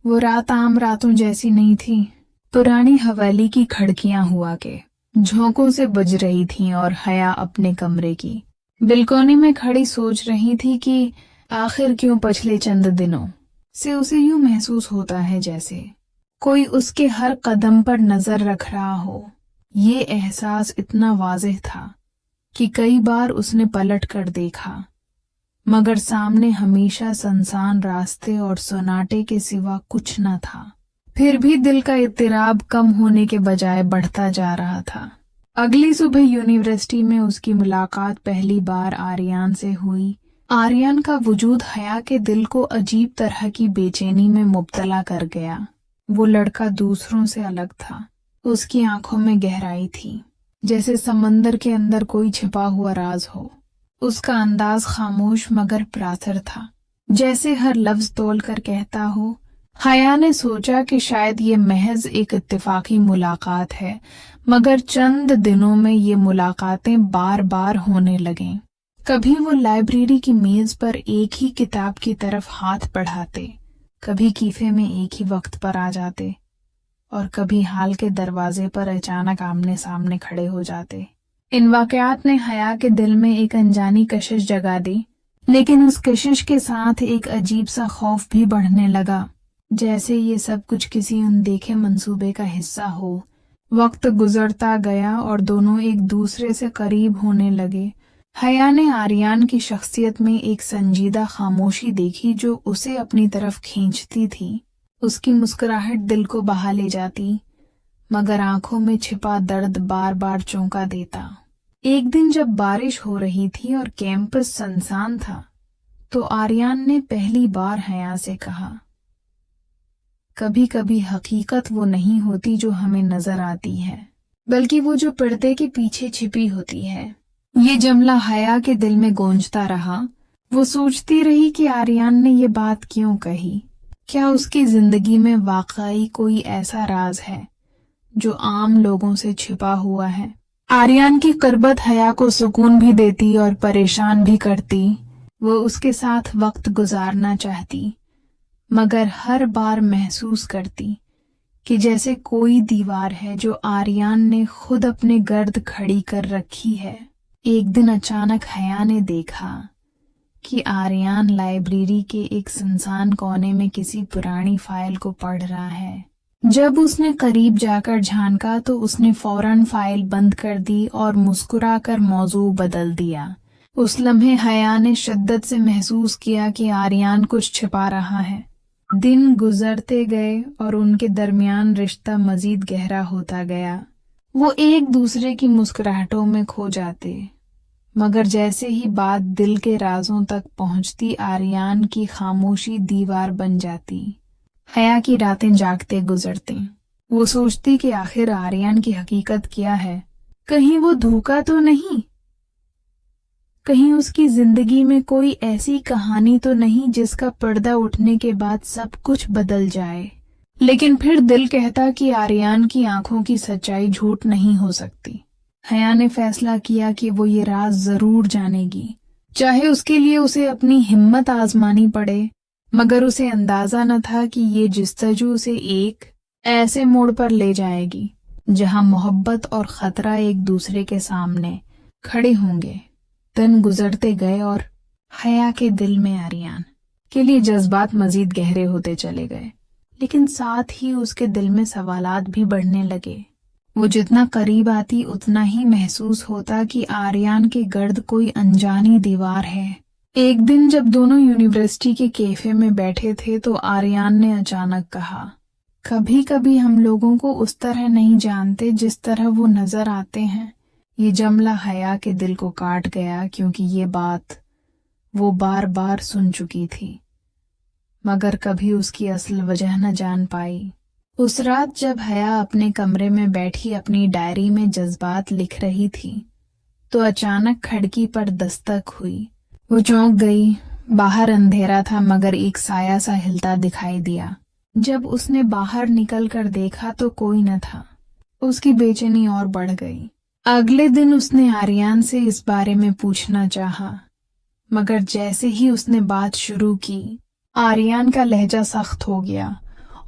वो रात आम रातों जैसी नहीं थी। पुरानी हवेली की खिड़कियां हुआ के झोंकों से बज रही थीं और हया अपने कमरे की बिलकोनी में खड़ी सोच रही थी कि आखिर क्यों पिछले चंद दिनों से उसे यूं महसूस होता है जैसे कोई उसके हर कदम पर नजर रख रहा हो। ये एहसास इतना वाज़ेह था कि कई बार उसने पलट कर देखा, मगर सामने हमेशा सुनसान रास्ते और सन्नाटे के सिवा कुछ न था। फिर भी दिल का इत्तेराब कम होने के बजाय बढ़ता जा रहा था। अगली सुबह यूनिवर्सिटी में उसकी मुलाकात पहली बार आर्यन से हुई। आर्यन का वजूद हया के दिल को अजीब तरह की बेचैनी में मुब्तला कर गया। वो लड़का दूसरों से अलग था। उसकी आंखों में गहराई थी, जैसे समंदर के अंदर कोई छिपा हुआ राज हो। उसका अंदाज खामोश मगर प्राथर था, जैसे हर लफ्ज तोल कर कहता हो। हया ने सोचा कि शायद ये महज एक इत्तेफाकी मुलाकात है, मगर चंद दिनों में ये मुलाकातें बार बार होने लगें। कभी वो लाइब्रेरी की मेज पर एक ही किताब की तरफ हाथ बढ़ाते, कभी कीफे में एक ही वक्त पर आ जाते और कभी हाल के दरवाजे पर अचानक आमने सामने खड़े हो जाते। इन वाकयात ने हया के दिल में एक अनजानी कशिश जगा दी, लेकिन उस कशिश के साथ एक अजीब सा खौफ भी बढ़ने लगा, जैसे ये सब कुछ किसी अनदेखे मंसूबे का हिस्सा हो। वक्त गुजरता गया और दोनों एक दूसरे से करीब होने लगे। हया ने आर्यन की शख्सियत में एक संजीदा खामोशी देखी जो उसे अपनी तरफ खींचती थी। उसकी मुस्कुराहट दिल को बहा ले जाती, मगर आंखों में छिपा दर्द बार बार चौंका देता। एक दिन जब बारिश हो रही थी और कैंपस सुनसान था, तो आर्यन ने पहली बार हया से कहा, कभी कभी हकीकत वो नहीं होती जो हमें नजर आती है, बल्कि वो जो पर्दे के पीछे छिपी होती है। ये जुमला हया के दिल में गूंजता रहा। वो सोचती रही कि आर्यन ने ये बात क्यों कही। क्या उसकी जिंदगी में वाकई कोई ऐसा राज है जो आम लोगों से छिपा हुआ है। आर्यन की कुर्बत हया को सुकून भी देती और परेशान भी करती। वो उसके साथ वक्त गुजारना चाहती, मगर हर बार महसूस करती कि जैसे कोई दीवार है जो आर्यन ने खुद अपने गर्द खड़ी कर रखी है। एक दिन अचानक हया ने देखा कि आर्यन लाइब्रेरी के एक सुनसान कोने में किसी पुरानी फाइल को पढ़ रहा है। जब उसने करीब जाकर झांका तो उसने फौरन फाइल बंद कर दी और मुस्कुराकर मौजू बदल दिया। उस लम्हे हया ने शिद्दत से महसूस किया कि आर्यन कुछ छिपा रहा है। दिन गुजरते गए और उनके दरमियान रिश्ता मजीद गहरा होता गया। वो एक दूसरे की मुस्कुराहटों में खो जाते, मगर जैसे ही बात दिल के राजों तक पहुंचती, आर्यन की खामोशी दीवार बन जाती। हया की रातें जागते गुजरती। वो सोचती कि आखिर आर्यन की हकीकत क्या है। कहीं वो धोखा तो नहीं, कहीं उसकी जिंदगी में कोई ऐसी कहानी तो नहीं जिसका पर्दा उठने के बाद सब कुछ बदल जाए। लेकिन फिर दिल कहता कि आर्यन की आंखों की सच्चाई झूठ नहीं हो सकती। हया ने फैसला किया कि वो ये राज जरूर जानेगी, चाहे उसके लिए उसे अपनी हिम्मत आजमानी पड़े। मगर उसे अंदाजा न था कि ये जस्तजू उसे एक ऐसे मोड़ पर ले जाएगी जहां मोहब्बत और खतरा एक दूसरे के सामने खड़े होंगे। दिन गुजरते गए और हया के दिल में आर्यन के लिए जज्बात मजीद गहरे होते चले गए, लेकिन साथ ही उसके दिल में सवालात भी बढ़ने लगे। वो जितना करीब आती उतना ही महसूस होता कि आर्यन के गर्द कोई अनजानी दीवार है। एक दिन जब दोनों यूनिवर्सिटी के कैफे में बैठे थे तो आर्यन ने अचानक कहा, कभी कभी हम लोगों को उस तरह नहीं जानते जिस तरह वो नजर आते हैं। ये जुमला हया के दिल को काट गया, क्योंकि ये बात वो बार बार सुन चुकी थी, मगर कभी उसकी असल वजह न जान पाई। उस रात जब हया अपने कमरे में बैठी अपनी डायरी में जज्बात लिख रही थी, तो अचानक खिड़की पर दस्तक हुई। वो चौंक गई। बाहर अंधेरा था, मगर एक साया सा हिलता दिखाई दिया। जब उसने बाहर निकल कर देखा तो कोई न था। उसकी बेचैनी और बढ़ गई। अगले दिन उसने आर्यन से इस बारे में पूछना चाहा, मगर जैसे ही उसने बात शुरू की, आर्यन का लहजा सख्त हो गया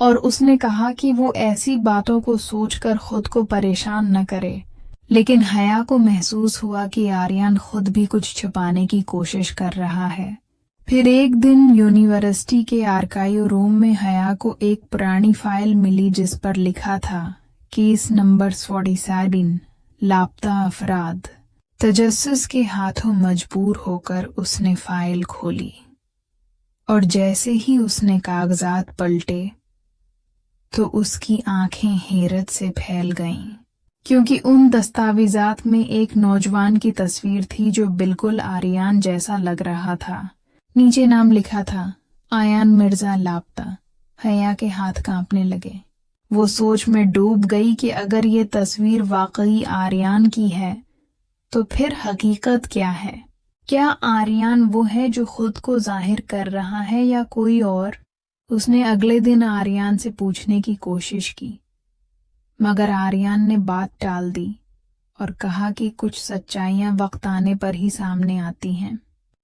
और उसने कहा कि वो ऐसी बातों को सोचकर खुद को परेशान न करे। लेकिन हया को महसूस हुआ कि आर्यन खुद भी कुछ छुपाने की कोशिश कर रहा है। फिर एक दिन यूनिवर्सिटी के आर्काइव रूम में हया को एक पुरानी फाइल मिली जिस पर लिखा था केस नंबर 47 लापता अफराद। तजस्सुस के हाथों मजबूर होकर उसने फाइल खोली और जैसे ही उसने कागजात पलटे तो उसकी आंखें हैरत से फैल गईं, क्योंकि उन दस्तावेजात में एक नौजवान की तस्वीर थी जो बिल्कुल आर्यन जैसा लग रहा था। नीचे नाम लिखा था आयान मिर्जा लापता। हया के हाथ कांपने लगे। वो सोच में डूब गई कि अगर ये तस्वीर वाकई आर्यन की है तो फिर हकीकत क्या है। क्या आर्यन वो है जो खुद को जाहिर कर रहा है या कोई और? उसने अगले दिन आर्यन से पूछने की कोशिश की, मगर आर्यन ने बात टाल दी और कहा कि कुछ सच्चाइयां वक्त आने पर ही सामने आती हैं।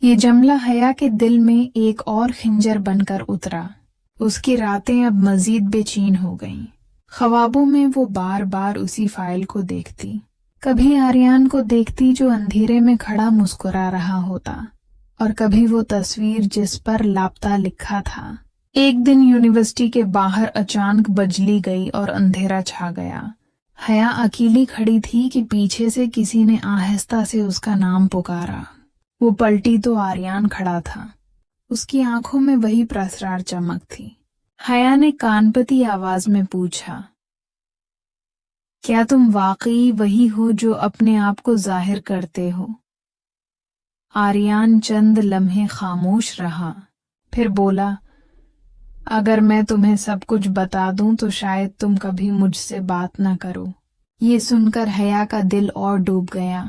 ये जुमला हया के दिल में एक और खंजर बनकर उतरा। उसकी रातें अब मजीद बेचैन हो गईं। ख्वाबों में वो बार बार उसी फाइल को देखती। कभी आर्यन को देखती जो अंधेरे में खड़ा मुस्कुरा रहा होता, और कभी वो तस्वीर जिस पर लापता लिखा था। एक दिन यूनिवर्सिटी के बाहर अचानक बिजली गई और अंधेरा छा गया। हया अकेली खड़ी थी कि पीछे से किसी ने आहिस्ता से उसका नाम पुकारा। वो पलटी तो आर्यन खड़ा था। उसकी आंखों में वही प्रसरार चमक थी। हया ने कानपती आवाज में पूछा, क्या तुम वाकई वही हो जो अपने आप को जाहिर करते हो? आर्यन चंद लम्हे खामोश रहा, फिर बोला, अगर मैं तुम्हें सब कुछ बता दूं तो शायद तुम कभी मुझसे बात न करो। ये सुनकर हया का दिल और डूब गया।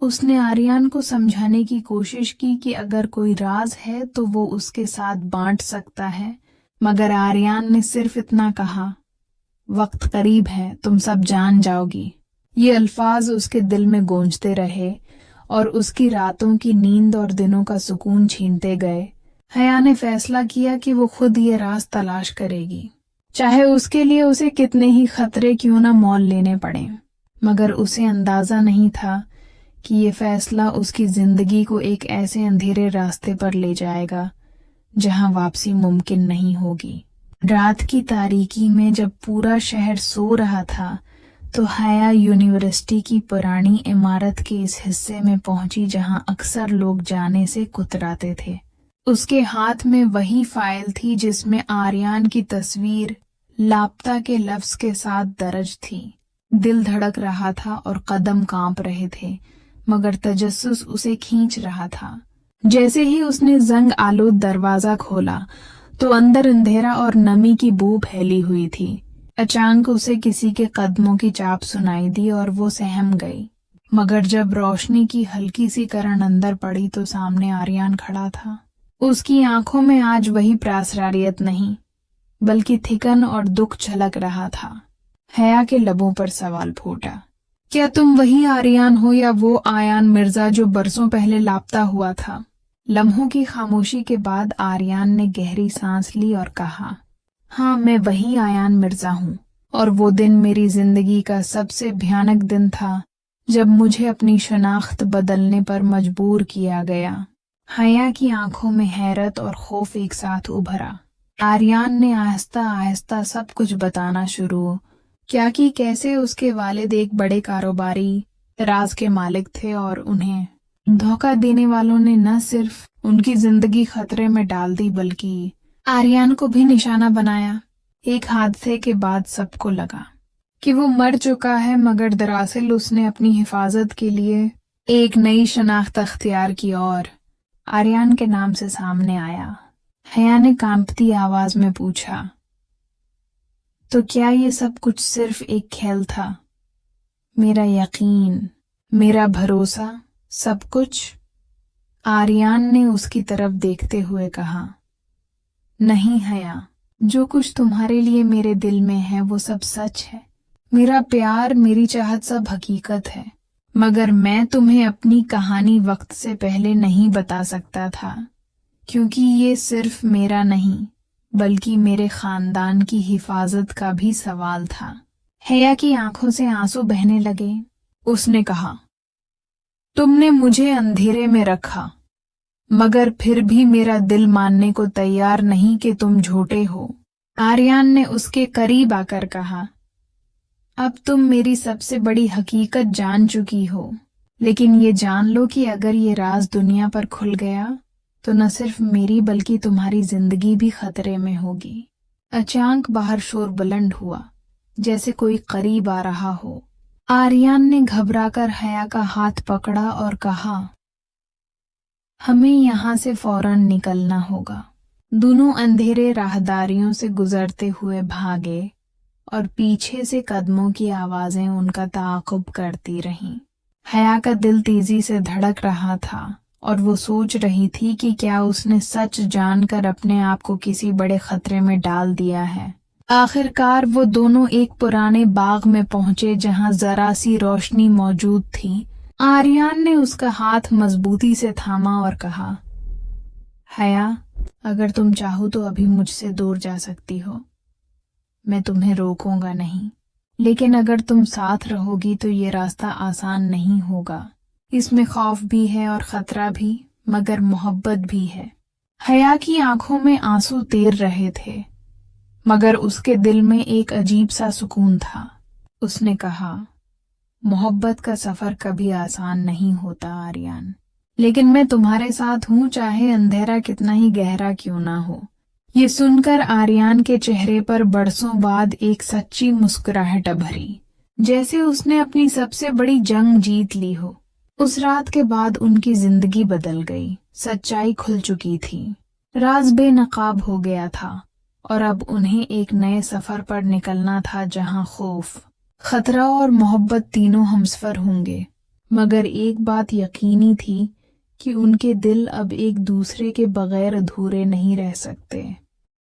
उसने आर्यन को समझाने की कोशिश की कि अगर कोई राज है तो वो उसके साथ बांट सकता है, मगर आर्यन ने सिर्फ इतना कहा, वक्त करीब है, तुम सब जान जाओगी। ये अल्फाज उसके दिल में गूंजते रहे और उसकी रातों की नींद और दिनों का सुकून छीनते गए। हया ने फैसला किया कि वो खुद ये राज तलाश करेगी, चाहे उसके लिए उसे कितने ही खतरे क्यों न मोल लेने पड़े। मगर उसे अंदाजा नहीं था कि ये फैसला उसकी जिंदगी को एक ऐसे अंधेरे रास्ते पर ले जाएगा जहां वापसी मुमकिन नहीं होगी। रात की तारीकी में जब पूरा शहर सो रहा था तो हया यूनिवर्सिटी की पुरानी इमारत के इस हिस्से में पहुंची जहां अक्सर लोग जाने से कुतराते थे। उसके हाथ में वही फाइल थी जिसमें आर्यन की तस्वीर लापता के लफ्ज के साथ दर्ज थी। दिल धड़क रहा था और कदम कांप रहे थे, मगर तजस्सुस उसे खींच रहा था। जैसे ही उसने जंग आलूद दरवाजा खोला तो अंदर अंधेरा और नमी की बू फैली हुई थी। अचानक उसे किसी के कदमों की चाप सुनाई दी और वो सहम गई, मगर जब रोशनी की हल्की सी किरण अंदर पड़ी तो सामने आर्यन खड़ा था। उसकी आंखों में आज वही प्रासरारियत नहीं, बल्कि थिकन और दुख झलक रहा था। हया के लबों पर सवाल फूटा, क्या तुम वही आर्यन हो या वो आयान मिर्जा जो बरसों पहले लापता हुआ था? लम्हों की खामोशी के बाद आर्यन ने गहरी सांस ली और कहा, हाँ, मैं वही आयान मिर्जा हूँ, और वो दिन मेरी जिंदगी का सबसे भयानक दिन था जब मुझे अपनी शनाख्त बदलने पर मजबूर किया गया। हया की आंखों में हैरत और खौफ एक साथ उभरा। आर्यन ने आहिस्ता आहिस्ता सब कुछ बताना शुरू क्या कि कैसे उसके वालिद एक बड़े कारोबारी राज के मालिक थे और उन्हें धोखा देने वालों ने न सिर्फ उनकी जिंदगी खतरे में डाल दी बल्कि आर्यन को भी निशाना बनाया। एक हादसे के बाद सबको लगा कि वो मर चुका है, मगर दरअसल उसने अपनी हिफाजत के लिए एक नई शनाख्त अख्तियार की और आर्यन के नाम से सामने आया। हया ने कांपती आवाज में पूछा, तो क्या ये सब कुछ सिर्फ एक खेल था? मेरा यकीन, मेरा भरोसा, सब कुछ? आर्यन ने उसकी तरफ देखते हुए कहा, नहीं हया, जो कुछ तुम्हारे लिए मेरे दिल में है वो सब सच है। मेरा प्यार, मेरी चाहत सब हकीकत है, मगर मैं तुम्हें अपनी कहानी वक्त से पहले नहीं बता सकता था, क्योंकि ये सिर्फ मेरा नहीं बल्कि मेरे खानदान की हिफाजत का भी सवाल था। हया की आंखों से आंसू बहने लगे। उसने कहा, तुमने मुझे अंधेरे में रखा, मगर फिर भी मेरा दिल मानने को तैयार नहीं कि तुम झूठे हो। आर्यन ने उसके करीब आकर कहा, अब तुम मेरी सबसे बड़ी हकीकत जान चुकी हो, लेकिन ये जान लो कि अगर ये राज दुनिया पर खुल गया तो न सिर्फ मेरी बल्कि तुम्हारी जिंदगी भी खतरे में होगी। अचानक बाहर शोर बुलंद हुआ, जैसे कोई करीब आ रहा हो। आर्यन ने घबराकर हया का हाथ पकड़ा और कहा, हमें यहाँ से फौरन निकलना होगा। दोनों अंधेरे राहदारियों से गुजरते हुए भागे और पीछे से कदमों की आवाजें उनका ताक़ुब करती रहीं। हया का दिल तेजी से धड़क रहा था और वो सोच रही थी कि क्या उसने सच जानकर अपने आप को किसी बड़े खतरे में डाल दिया है। आखिरकार वो दोनों एक पुराने बाग में पहुंचे जहां जरा सी रोशनी मौजूद थी। आर्यन ने उसका हाथ मजबूती से थामा और कहा, हया, अगर तुम चाहो तो अभी मुझसे दूर जा सकती हो, मैं तुम्हें रोकूंगा नहीं, लेकिन अगर तुम साथ रहोगी तो ये रास्ता आसान नहीं होगा। इसमें खौफ भी है और खतरा भी, मगर मोहब्बत भी है। हया की आंखों में आंसू तैर रहे थे, मगर उसके दिल में एक अजीब सा सुकून था। उसने कहा, मोहब्बत का सफर कभी आसान नहीं होता आर्यन, लेकिन मैं तुम्हारे साथ हूं, चाहे अंधेरा कितना ही गहरा क्यों ना हो। ये सुनकर आर्यन के चेहरे पर बरसों बाद एक सच्ची मुस्कुराहट उभरी, जैसे उसने अपनी सबसे बड़ी जंग जीत ली हो। उस रात के बाद उनकी जिंदगी बदल गई। सच्चाई खुल चुकी थी, राज बेनकाब हो गया था और अब उन्हें एक नए सफर पर निकलना था जहां खौफ, खतरा और मोहब्बत तीनों हमसफर होंगे। मगर एक बात यकीनी थी कि उनके दिल अब एक दूसरे के बगैर अधूरे नहीं रह सकते।